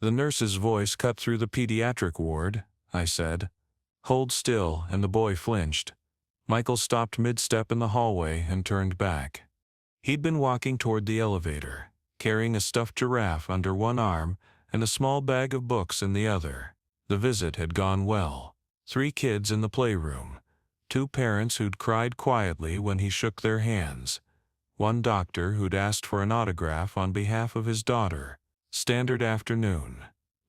The nurse's voice cut through the pediatric ward. I said, "Hold still," and the boy flinched. Michael stopped mid-step in the hallway and turned back. He'd been walking toward the elevator, carrying a stuffed giraffe under one arm and a small bag of books in the other. The visit had gone well. 3 kids in the playroom. 2 parents who'd cried quietly when he shook their hands. 1 doctor who'd asked for an autograph on behalf of his daughter. Standard afternoon.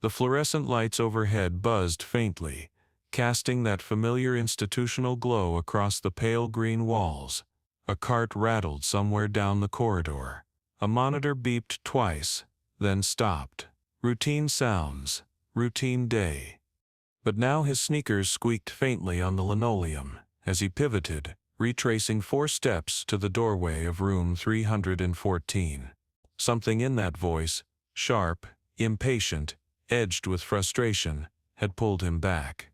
The fluorescent lights overhead buzzed faintly, casting that familiar institutional glow across the pale green walls. A cart rattled somewhere down the corridor. A monitor beeped twice, then stopped. Routine sounds, routine day. But now his sneakers squeaked faintly on the linoleum as he pivoted, retracing 4 steps to the doorway of room 314. Something in that voice, sharp, impatient, edged with frustration, had pulled him back.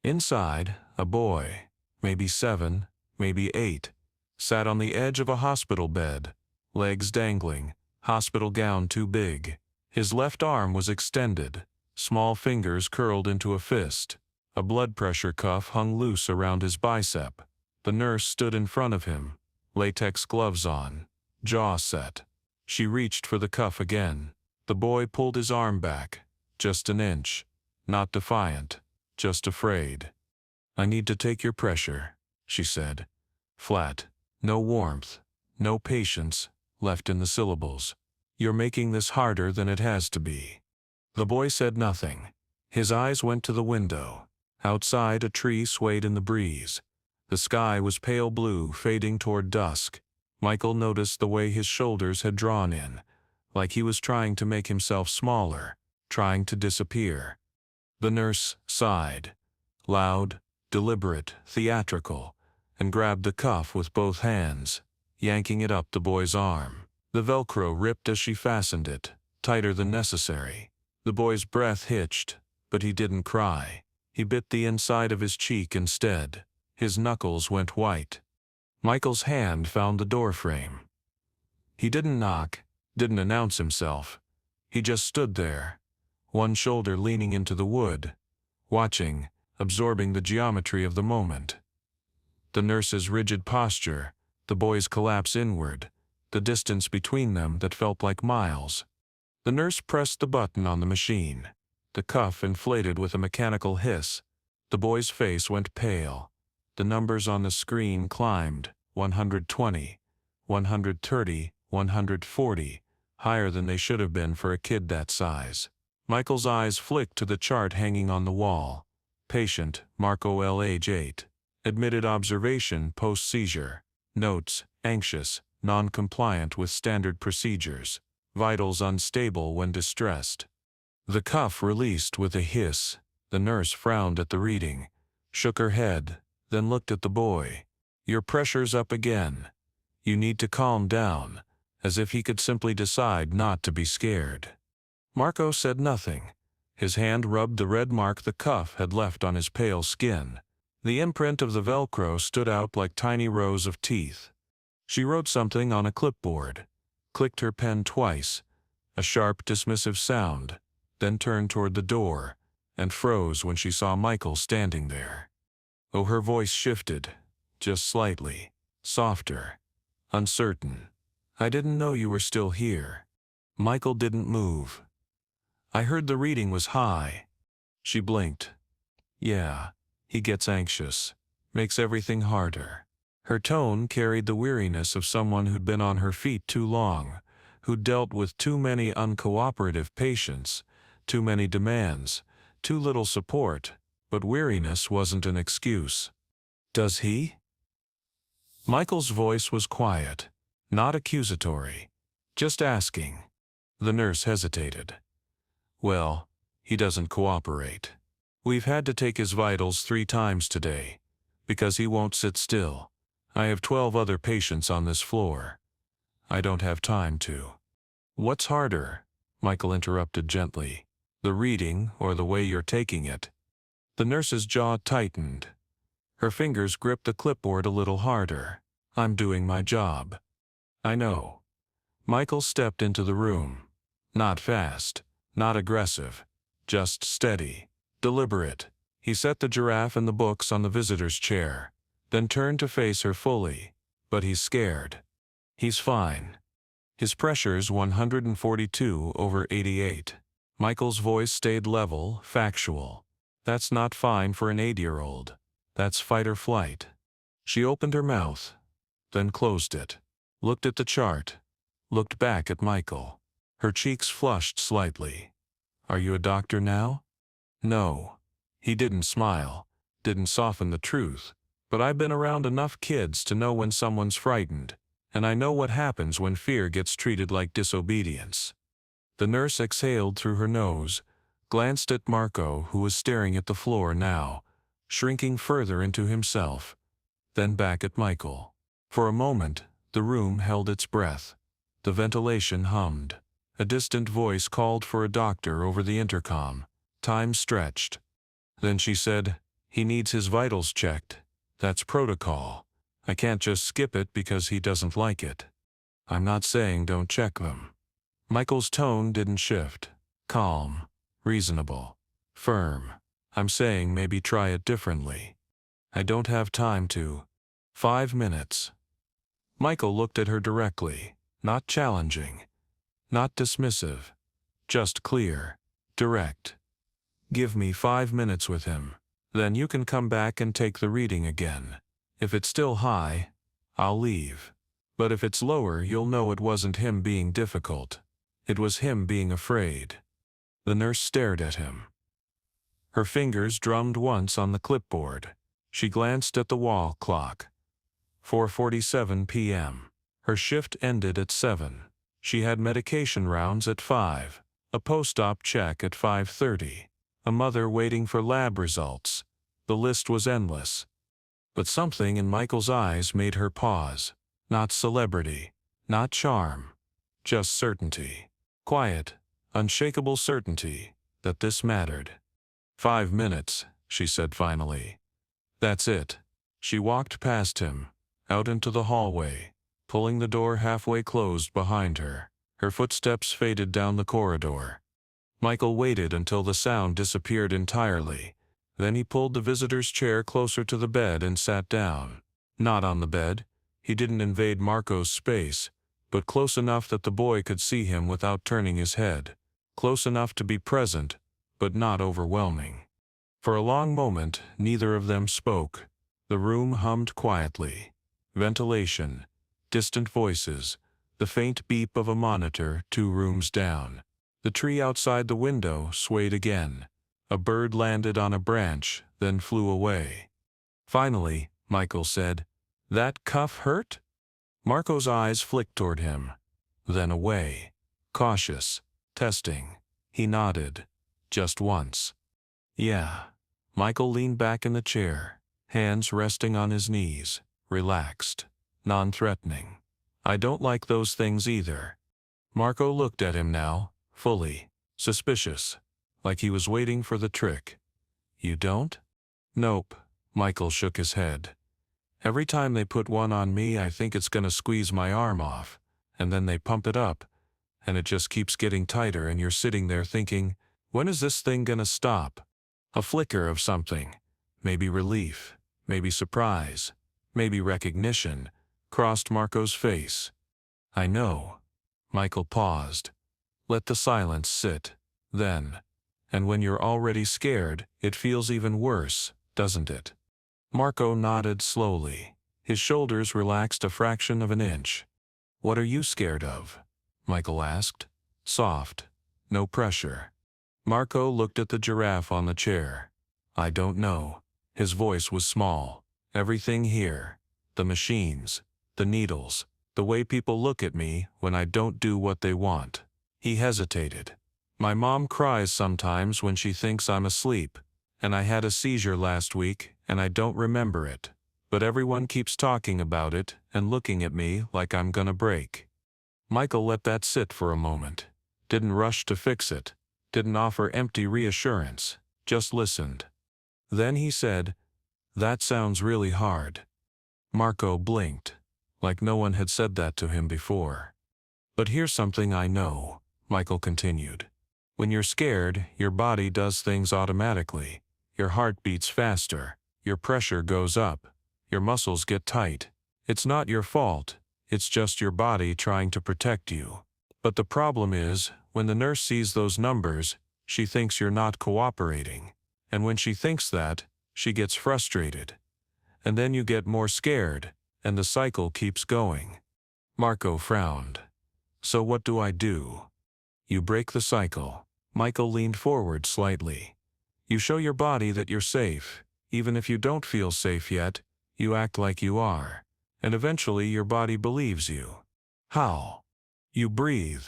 Inside, a boy, maybe 7, maybe 8, sat on the edge of a hospital bed, legs dangling, hospital gown too big. His left arm was extended, small fingers curled into a fist. A blood pressure cuff hung loose around his bicep. The nurse stood in front of him, latex gloves on, jaw set. She reached for the cuff again. The boy pulled his arm back, just an inch. Not defiant, just afraid. "I need to take your pressure," she said. Flat, no warmth, no patience left in the syllables. "You're making this harder than it has to be." The boy said nothing. His eyes went to the window. Outside, a tree swayed in the breeze. The sky was pale blue, fading toward dusk. Michael noticed the way his shoulders had drawn in, like he was trying to make himself smaller, trying to disappear. The nurse sighed, loud, deliberate, theatrical, and grabbed the cuff with both hands, yanking it up the boy's arm. The Velcro ripped as she fastened it, tighter than necessary. The boy's breath hitched, but he didn't cry. He bit the inside of his cheek instead. His knuckles went white. Michael's hand found the doorframe. He didn't knock, didn't announce himself. He just stood there, one shoulder leaning into the wood, watching, absorbing the geometry of the moment. The nurse's rigid posture, the boy's collapse inward, the distance between them that felt like miles. The nurse pressed the button on the machine. The cuff inflated with a mechanical hiss. The boy's face went pale. The numbers on the screen climbed, 120, 130, 140, higher than they should have been for a kid that size. Michael's eyes flicked to the chart hanging on the wall. Patient, Marco L. age 8. Admitted observation post-seizure. Notes, anxious, non-compliant with standard procedures. Vitals unstable when distressed. The cuff released with a hiss. The nurse frowned at the reading, shook her head, then looked at the boy. "Your pressure's up again. You need to calm down," as if he could simply decide not to be scared. Marco said nothing. His hand rubbed the red mark the cuff had left on his pale skin. The imprint of the Velcro stood out like tiny rows of teeth. She wrote something on a clipboard, clicked her pen twice, a sharp, dismissive sound, then turned toward the door, and froze when she saw Michael standing there. Oh, her voice shifted, just slightly, softer, uncertain. "I didn't know you were still here." Michael didn't move. "I heard the reading was high." She blinked. "Yeah, he gets anxious. Makes everything harder." Her tone carried the weariness of someone who'd been on her feet too long, who'd dealt with too many uncooperative patients, too many demands, too little support, but weariness wasn't an excuse. "Does he?" Michael's voice was quiet, not accusatory, just asking. The nurse hesitated. "Well, he doesn't cooperate. We've had to take his vitals 3 times today, because he won't sit still. I have 12 other patients on this floor. I don't have time to." "What's harder?" Michael interrupted gently. "The reading or the way you're taking it?" The nurse's jaw tightened. Her fingers gripped the clipboard a little harder. "I'm doing my job." "I know." Michael stepped into the room. Not fast, Not aggressive. Just steady. Deliberate. He set the giraffe and the books on the visitor's chair, then turned to face her fully. But he's scared. He's fine. His pressure's 142/88. Michael's voice stayed level, factual. That's not fine for an 8-year-old. That's fight or flight. She opened her mouth, then closed it. Looked at the chart. Looked back at Michael. Her cheeks flushed slightly. Are you a doctor now? No. He didn't smile. Didn't soften the truth. But I've been around enough kids to know when someone's frightened. And I know what happens when fear gets treated like disobedience. The nurse exhaled through her nose, glanced at Marco, who was staring at the floor now, shrinking further into himself, then back at Michael. For a moment, the room held its breath. The ventilation hummed. A distant voice called for a doctor over the intercom. Time stretched. Then she said, "He needs his vitals checked. That's protocol. I can't just skip it because he doesn't like it." "I'm not saying don't check them." Michael's tone didn't shift. Calm, reasonable, firm. "I'm saying maybe try it differently. I don't have time to." 5 minutes. Michael looked at her directly, not challenging, not dismissive, just clear, direct. "Give me 5 minutes with him. Then you can come back and take the reading again. If it's still high, I'll leave. But if it's lower, you'll know it wasn't him being difficult. It was him being afraid." The nurse stared at him. Her fingers drummed once on the clipboard. She glanced at the wall clock. 4:47 p.m. Her shift ended at 7. She had medication rounds at 5, a post-op check at 5:30, a mother waiting for lab results. The list was endless. But something in Michael's eyes made her pause. Not celebrity, not charm, just certainty. Quiet, unshakable certainty that this mattered. 5 minutes, she said finally. That's it. She walked past him, out into the hallway, pulling the door halfway closed behind her. Her footsteps faded down the corridor. Michael waited until the sound disappeared entirely. Then he pulled the visitor's chair closer to the bed and sat down. Not on the bed. He didn't invade Marco's space, but close enough that the boy could see him without turning his head. Close enough to be present, but not overwhelming. For a long moment, neither of them spoke. The room hummed quietly. Ventilation, distant voices, the faint beep of a monitor 2 rooms down. The tree outside the window swayed again. A bird landed on a branch, then flew away. Finally, Michael said, "That cuff hurt?" Marco's eyes flicked toward him, then away. Cautious, testing. He nodded. Just once. "Yeah." Michael leaned back in the chair, hands resting on his knees, relaxed, non-threatening. "I don't like those things either." Marco looked at him now, fully, suspicious, like he was waiting for the trick. "You don't?" "Nope." Michael shook his head. "Every time they put one on me, I think it's gonna squeeze my arm off, and then they pump it up, and it just keeps getting tighter, and you're sitting there thinking, when is this thing gonna stop?" A flicker of something, maybe relief, maybe surprise, maybe recognition, crossed Marco's face. "I know." Michael paused. Let the silence sit. Then, "And when you're already scared, it feels even worse, doesn't it?" Marco nodded slowly. His shoulders relaxed a fraction of an inch. "What are you scared of?" Michael asked. Soft. No pressure. Marco looked at the giraffe on the chair. "I don't know." His voice was small. "Everything here. The machines. The needles. The way people look at me when I don't do what they want." He hesitated. "My mom cries sometimes when she thinks I'm asleep, and I had a seizure last week, and I don't remember it. But everyone keeps talking about it and looking at me like I'm gonna break." Michael let that sit for a moment. Didn't rush to fix it. Didn't offer empty reassurance. Just listened. Then he said, "That sounds really hard." Marco blinked, like no one had said that to him before. "But here's something I know," Michael continued. When you're scared, your body does things automatically. Your heart beats faster, your pressure goes up, your muscles get tight. It's not your fault, it's just your body trying to protect you. But the problem is, when the nurse sees those numbers, she thinks you're not cooperating. And when she thinks that, she gets frustrated. And then you get more scared, and the cycle keeps going. Marco frowned. So what do I do? You break the cycle. Michael leaned forward slightly. You show your body that you're safe. Even if you don't feel safe yet, you act like you are. And eventually your body believes you. How? You breathe.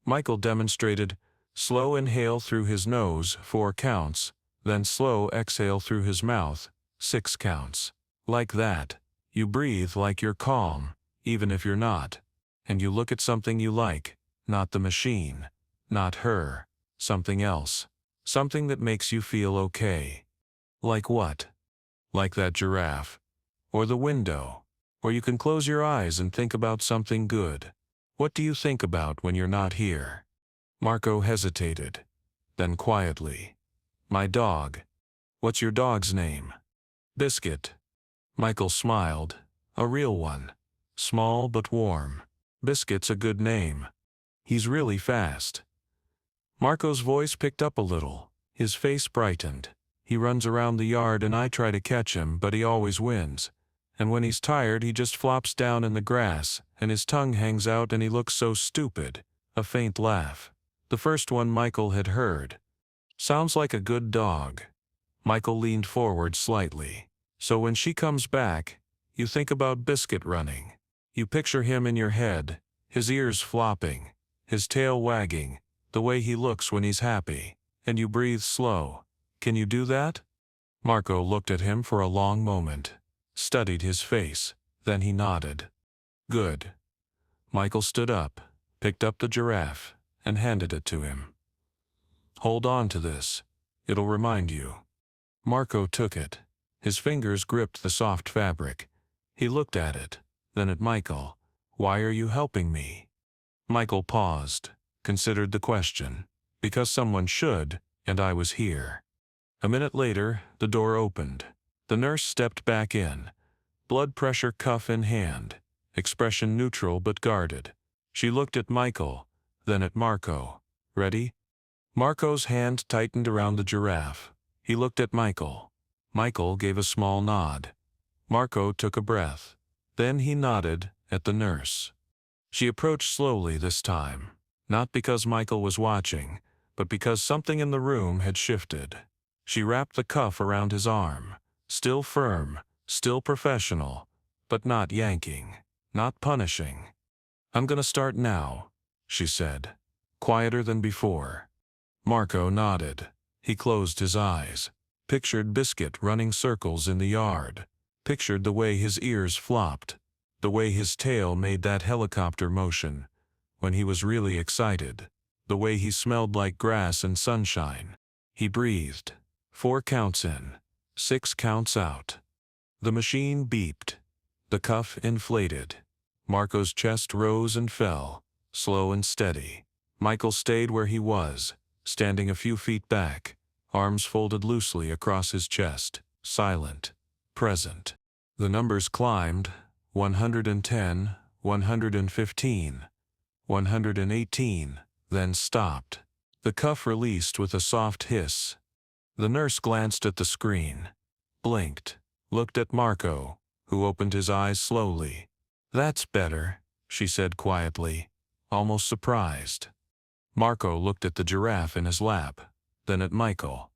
Michael demonstrated. Slow inhale through his nose, 4 counts, then slow exhale through his mouth, 6 counts. Like that. You breathe like you're calm, even if you're not. And you look at something you like, not the machine, not her, something else. Something that makes you feel okay. Like what? Like that giraffe. Or the window. Or you can close your eyes and think about something good. What do you think about when you're not here? Marco hesitated. Then quietly. My dog. What's your dog's name? Biscuit. Michael smiled. A real one. Small but warm. Biscuit's a good name. He's really fast. Marco's voice picked up a little. His face brightened. He runs around the yard and I try to catch him, but he always wins. And when he's tired, he just flops down in the grass, and his tongue hangs out and he looks so stupid. A faint laugh. The first one Michael had heard. Sounds like a good dog. Michael leaned forward slightly. So when she comes back, you think about Biscuit running. You picture him in your head, his ears flopping, his tail wagging, the way he looks when he's happy, and you breathe slow. Can you do that? Marco looked at him for a long moment, studied his face, then he nodded. Good. Michael stood up, picked up the giraffe, and handed it to him. Hold on to this. It'll remind you. Marco took it. His fingers gripped the soft fabric. He looked at it, then at Michael. Why are you helping me? Michael paused, considered the question. Because someone should, and I was here. A minute later, the door opened. The nurse stepped back in. Blood pressure cuff in hand. Expression neutral but guarded. She looked at Michael, then at Marco. Ready? Marco's hand tightened around the giraffe. He looked at Michael. Michael gave a small nod. Marco took a breath. Then he nodded at the nurse. She approached slowly this time, not because Michael was watching, but because something in the room had shifted. She wrapped the cuff around his arm, still firm, still professional, but not yanking, not punishing. I'm gonna start now, she said, quieter than before. Marco nodded. He closed his eyes, pictured Biscuit running circles in the yard, pictured the way his ears flopped, the way his tail made that helicopter motion when he was really excited, the way he smelled like grass and sunshine. He breathed. 4 counts in, 6 counts out. The machine beeped. The cuff inflated. Marco's chest rose and fell, slow and steady. Michael stayed where he was, standing a few feet back, arms folded loosely across his chest, silent, present. The numbers climbed, 110, 115, 118, then stopped. The cuff released with a soft hiss. The nurse glanced at the screen, blinked, looked at Marco, who opened his eyes slowly. That's better, she said quietly, almost surprised. Marco looked at the giraffe in his lap, then at Michael.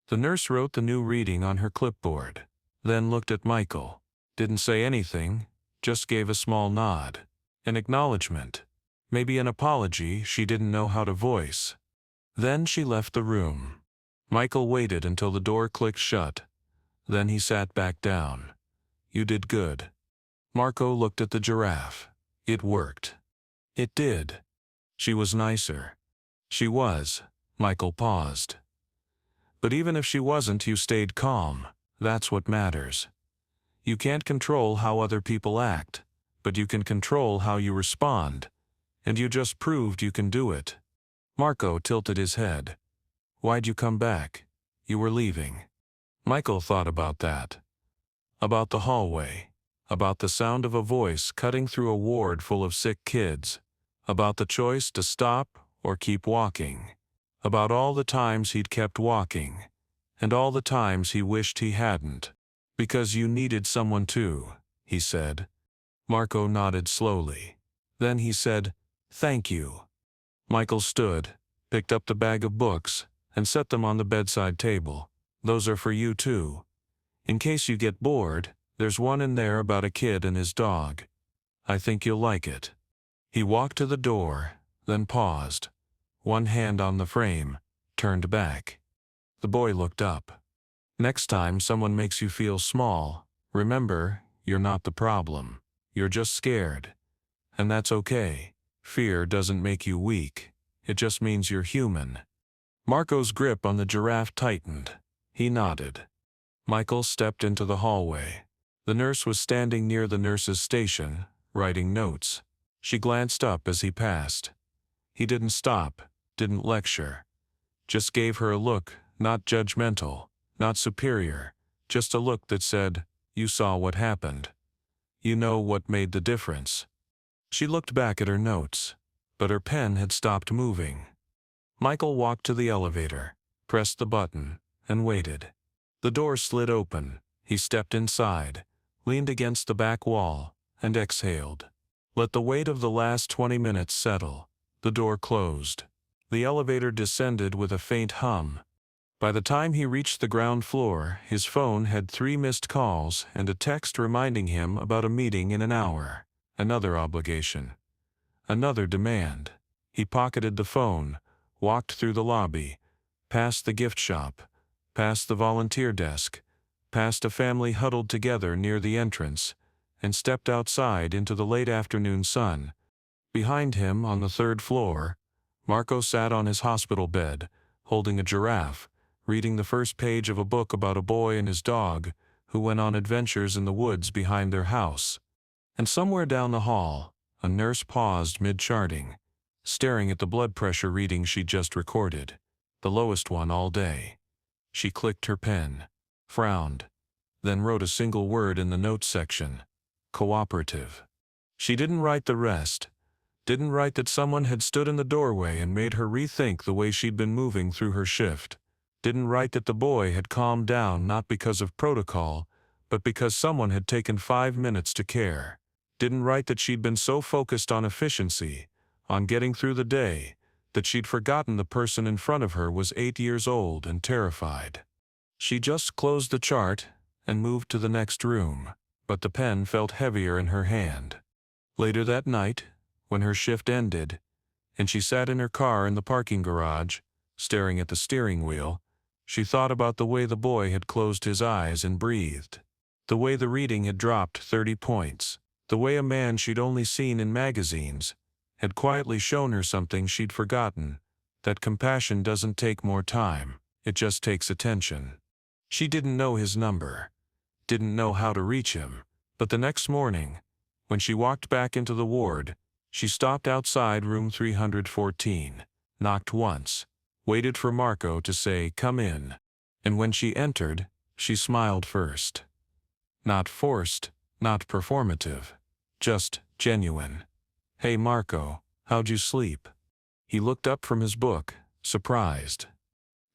The nurse wrote the new reading on her clipboard, then looked at Michael. Didn't say anything, just gave a small nod. An acknowledgement. Maybe an apology she didn't know how to voice. Then she left the room. Michael waited until the door clicked shut. Then he sat back down. You did good. Marco looked at the giraffe. It worked. It did. She was nicer. She was. Michael paused. But even if she wasn't, you stayed calm. That's what matters. You can't control how other people act, but you can control how you respond. And you just proved you can do it. Marco tilted his head. Why'd you come back? You were leaving. Michael thought about that. About the hallway. About the sound of a voice cutting through a ward full of sick kids. About the choice to stop or keep walking. About all the times he'd kept walking. And all the times he wished he hadn't. Because you needed someone too, he said. Marco nodded slowly. Then he said, "Thank you." Michael stood, picked up the bag of books, and set them on the bedside table. "Those are for you too. In case you get bored, there's one in there about a kid and his dog. I think you'll like it." He walked to the door, then paused. One hand on the frame, turned back. The boy looked up. "Next time someone makes you feel small, remember, you're not the problem. You're just scared. And that's okay. Fear doesn't make you weak. It just means you're human." Marco's grip on the giraffe tightened. He nodded. Michael stepped into the hallway. The nurse was standing near the nurse's station, writing notes. She glanced up as he passed. He didn't stop, didn't lecture. Just gave her a look, not judgmental, not superior, just a look that said, "You saw what happened. You know what made the difference." She looked back at her notes, but her pen had stopped moving. Michael walked to the elevator, pressed the button, and waited. The door slid open. He stepped inside, leaned against the back wall, and exhaled. Let the weight of the last 20 minutes settle. The door closed. The elevator descended with a faint hum. By the time he reached the ground floor, his phone had 3 missed calls and a text reminding him about a meeting in an hour. Another obligation. Another demand. He pocketed the phone, walked through the lobby, past the gift shop, past the volunteer desk, past a family huddled together near the entrance, and stepped outside into the late afternoon sun. Behind him, on the 3rd floor, Marco sat on his hospital bed, holding a giraffe, reading the first page of a book about a boy and his dog who went on adventures in the woods behind their house. And somewhere down the hall, a nurse paused mid-charting, staring at the blood pressure reading she'd just recorded, the lowest one all day. She clicked her pen, frowned, then wrote a single word in the notes section: cooperative. She didn't write the rest. Didn't write that someone had stood in the doorway and made her rethink the way she'd been moving through her shift. Didn't write that the boy had calmed down not because of protocol, but because someone had taken 5 minutes to care. Didn't write that she'd been so focused on efficiency, on getting through the day, that she'd forgotten the person in front of her was 8 years old and terrified. She just closed the chart and moved to the next room, but the pen felt heavier in her hand. Later that night, when her shift ended, and she sat in her car in the parking garage, staring at the steering wheel, she thought about the way the boy had closed his eyes and breathed. The way the reading had dropped 30 points. The way a man she'd only seen in magazines had quietly shown her something she'd forgotten, that compassion doesn't take more time, it just takes attention. She didn't know his number, didn't know how to reach him, but the next morning, when she walked back into the ward, she stopped outside room 314, knocked once, waited for Marco to say, "Come in." And when she entered, she smiled first. Not forced, not performative. Just genuine. "Hey Marco, how'd you sleep?" He looked up from his book, surprised.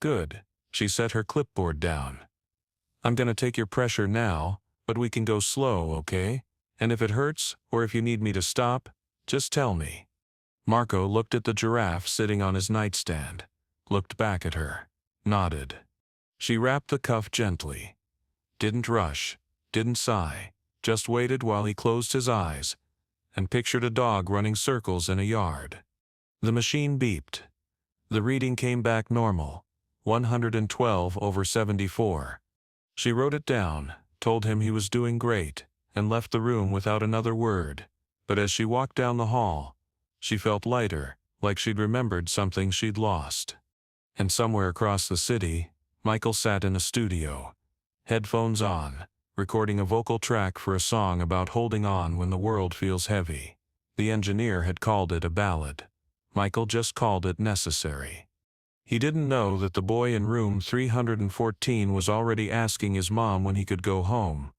"Good." She set her clipboard down. "I'm gonna take your pressure now, but we can go slow, okay? And if it hurts, or if you need me to stop, just tell me." Marco looked at the giraffe sitting on his nightstand, looked back at her, nodded. She wrapped the cuff gently. Didn't rush, didn't sigh, just waited while he closed his eyes and pictured a dog running circles in a yard. The machine beeped. The reading came back normal, 112/74. She wrote it down, told him he was doing great, and left the room without another word. But as she walked down the hall, she felt lighter, like she'd remembered something she'd lost. And somewhere across the city, Michael sat in a studio, headphones on, recording a vocal track for a song about holding on when the world feels heavy. The engineer had called it a ballad. Michael just called it necessary. He didn't know that the boy in room 314 was already asking his mom when he could go home.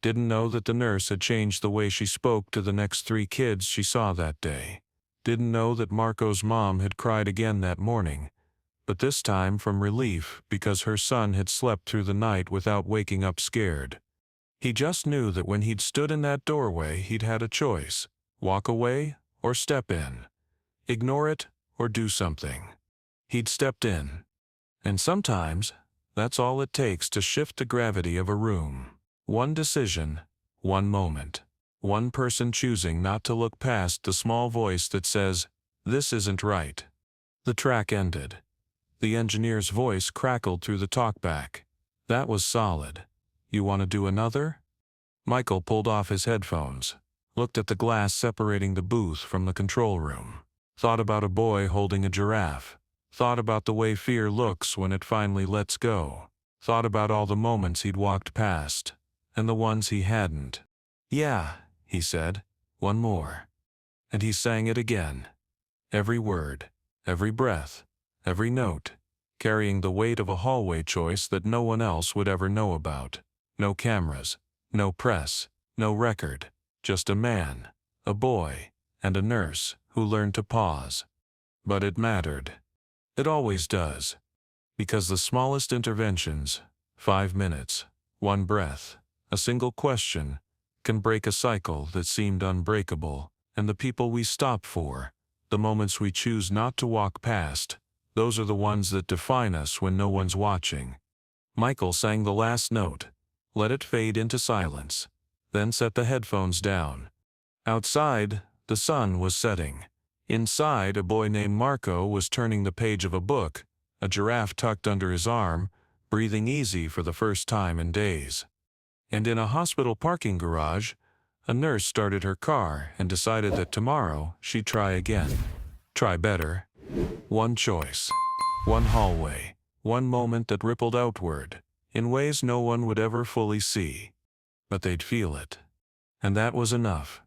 Didn't know that the nurse had changed the way she spoke to the next 3 kids she saw that day. Didn't know that Marco's mom had cried again that morning, but this time from relief because her son had slept through the night without waking up scared. He just knew that when he'd stood in that doorway he'd had a choice: walk away or step in. Ignore it or do something. He'd stepped in. And sometimes, that's all it takes to shift the gravity of a room. One decision, one moment. One person choosing not to look past the small voice that says, "This isn't right." The track ended. The engineer's voice crackled through the talkback. "That was solid. You want to do another?" Michael pulled off his headphones, looked at the glass separating the booth from the control room, thought about a boy holding a giraffe, thought about the way fear looks when it finally lets go, thought about all the moments he'd walked past, and the ones he hadn't. "Yeah," he said, "one more." And he sang it again. Every word, every breath, every note, carrying the weight of a hallway choice that no one else would ever know about. No cameras, no press, no record, just a man, a boy, and a nurse who learned to pause. But it mattered. It always does. Because the smallest interventions, 5 minutes, one breath, a single question, can break a cycle that seemed unbreakable, and the people we stop for, the moments we choose not to walk past, those are the ones that define us when no one's watching. Michael sang the last note, let it fade into silence, then set the headphones down. Outside, the sun was setting. Inside, a boy named Marco was turning the page of a book, a giraffe tucked under his arm, breathing easy for the first time in days. And in a hospital parking garage, a nurse started her car and decided that tomorrow she'd try again. Try better. One choice. One hallway. One moment that rippled outward, in ways no one would ever fully see. But they'd feel it. And that was enough.